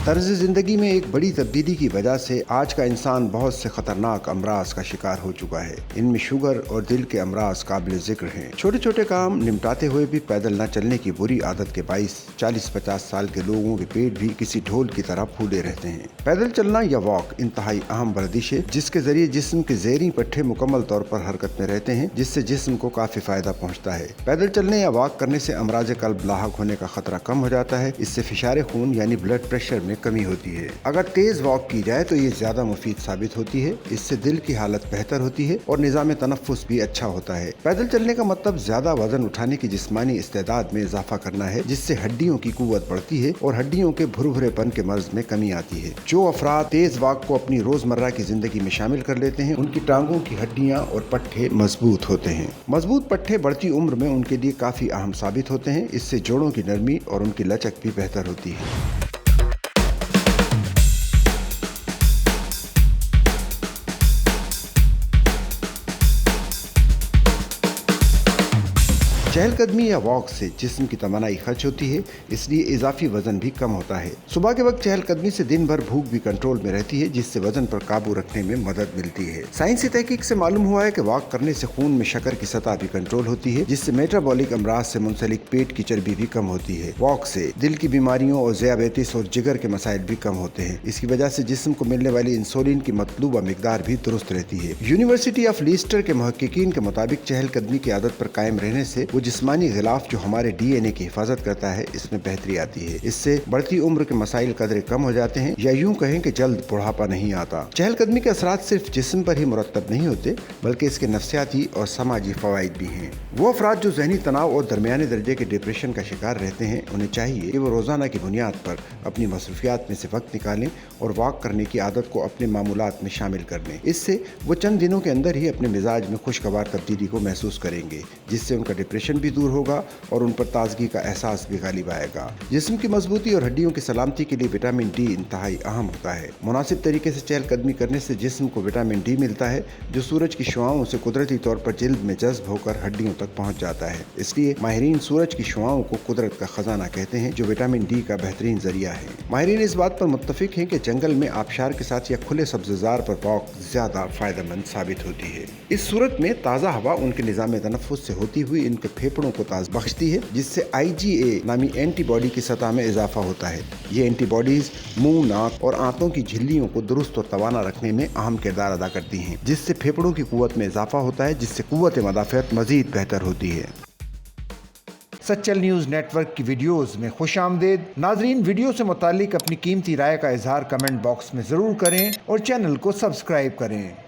तर्ज जिंदगी में एक बड़ी तब्दीली की वजह से आज का इंसान बहुत से खतरनाक अमराज का शिकार हो चुका है। इनमें शुगर और दिल के अमराज काबिल जिक्र हैं। छोटे छोटे काम निपटाते हुए भी पैदल न चलने की बुरी आदत के बाइस 40-50 साल के लोगों के पेट भी किसी ढोल की तरह फूले रहते हैं। पैदल चलना या वॉक इंतहाई अहम वर्जिश है, जिसके जरिए जिस्म के ज़ेरी पट्टे मुकम्मल तौर पर हरकत में रहते हैं, जिससे जिस्म को काफी फायदा पहुँचता है। पैदल चलने या वॉक करने से अमराज कल्ब लाहक होने का खतरा कम हो जाता है। इससे फिशार खून यानी ब्लड प्रेशर में कमी होती है। अगर तेज वॉक की जाए तो ये ज्यादा मुफीद साबित होती है। इससे दिल की हालत बेहतर होती है और निजाम तनफ्फुस भी अच्छा होता है। पैदल चलने का मतलब ज्यादा वजन उठाने की जिस्मानी इस्तेदाद में इजाफा करना है, जिससे हड्डियों की कुव्वत बढ़ती है और हड्डियों के भुरभुरेपन के मर्ज में कमी आती है। जो अफराद तेज वॉक को अपनी रोजमर्रा की जिंदगी में शामिल कर लेते हैं, उनकी टांगों की हड्डियां और पट्टे मजबूत होते हैं। मजबूत पट्टे बढ़ती उम्र में उनके लिए काफी अहम साबित होते हैं। इससे जोड़ों की नरमी और उनकी लचक भी बेहतर होती है। चहलकदमी या वॉक से जिस्म की तमन्नाई खर्च होती है, इसलिए इजाफी वजन भी कम होता है। सुबह के वक्त चहलकदमी से दिन भर भूख भी कंट्रोल में रहती है, जिससे वजन पर काबू रखने में मदद मिलती है। साइंसी तहकीक से मालूम हुआ है कि वॉक करने से खून में शक्कर की सतह भी कंट्रोल होती है, जिससे मेटाबॉलिक अमराज से मुंसलिक पेट की चर्बी भी कम होती है। वॉक से दिल की बीमारियों और ज़ियाबेतिस और जिगर के मसाइल भी कम होते हैं। इसकी वजह से जिस्म को मिलने वाली इंसुलिन की मतलूबा मिकदार भी दुरुस्त रहती है। यूनिवर्सिटी ऑफ लीस्टर के मुहक्किकीन के मुताबिक चहलकदमी की आदत पर कायम रहने से वो जिस्मानी गिलाफ जो हमारे DNA की हिफाजत करता है, इसमें बेहतरी आती है। इससे बढ़ती उम्र के मसाइल कदरे कम हो जाते हैं, या यूं कहें कि जल्द बुढ़ापा नहीं आता। चहलकदमी के असरात सिर्फ जिस्म पर ही मुरतब नहीं होते, बल्कि इसके नफ्सियाती और समाजी फवाइद भी हैं। वो अफराद जो जहनी तनाव और दरमियाने दर्जे के डिप्रेशन का शिकार रहते हैं, उन्हें चाहिए कि वो रोजाना की बुनियाद पर अपनी मसरूफियात में से वक्त निकालें और वॉक करने की आदत को अपने मामूलात में शामिल कर लें। इससे वो चंद दिनों के अंदर ही अपने मिजाज में खुशगवार तब्दीली को महसूस करेंगे, जिससे उनका डिप्रेशन भी दूर होगा और उन पर ताजगी का एहसास भी गालिब आएगा। जिस्म की मजबूती और हड्डियों की सलामती के लिए विटामिन डी इंतहाई अहम होता है। मुनासिब तरीके से चहलकदमी करने से जिस्म को विटामिन डी मिलता है, जो सूरज की शुआओं से कुदरती तौर पर जिल्द में जज्ब होकर हड्डियों तक पहुंच जाता है। इसलिए माहिरीन सूरज की शुआओं को कुदरत का खजाना कहते हैं, जो विटामिन डी का बेहतरीन जरिया है। माहिरीन इस बात पर मुत्तफिक हैं कि जंगल में आबशार के साथ या खुले सब्ज़जार पर वॉक ज्यादा फायदेमंद साबित होती है। इस सूरत में ताज़ा हवा उनके निज़ाम तनफ्फुस से होती हुई इनके फेफड़ों को ताज़ बख्शती है, जिससे IgA नामी एंटीबॉडी की सतह में इजाफा होता है। ये एंटीबॉडीज मुंह, नाक और आंतों की झिल्लियों को दुरुस्त और तवाना रखने में अहम किरदार अदा करती हैं, जिससे फेफड़ों की कुव्वत में इजाफा होता है, जिससे कुव्वत मदाफ़ियत मजीद बेहतर होती है। सच्चल न्यूज़ नेटवर्क की वीडियोस में खुश आमदेद। नाजरीन, वीडियो से मुतालिक अपनी कीमती राय का इजहार कमेंट बॉक्स में ज़रूर करें और चैनल को सब्सक्राइब करें।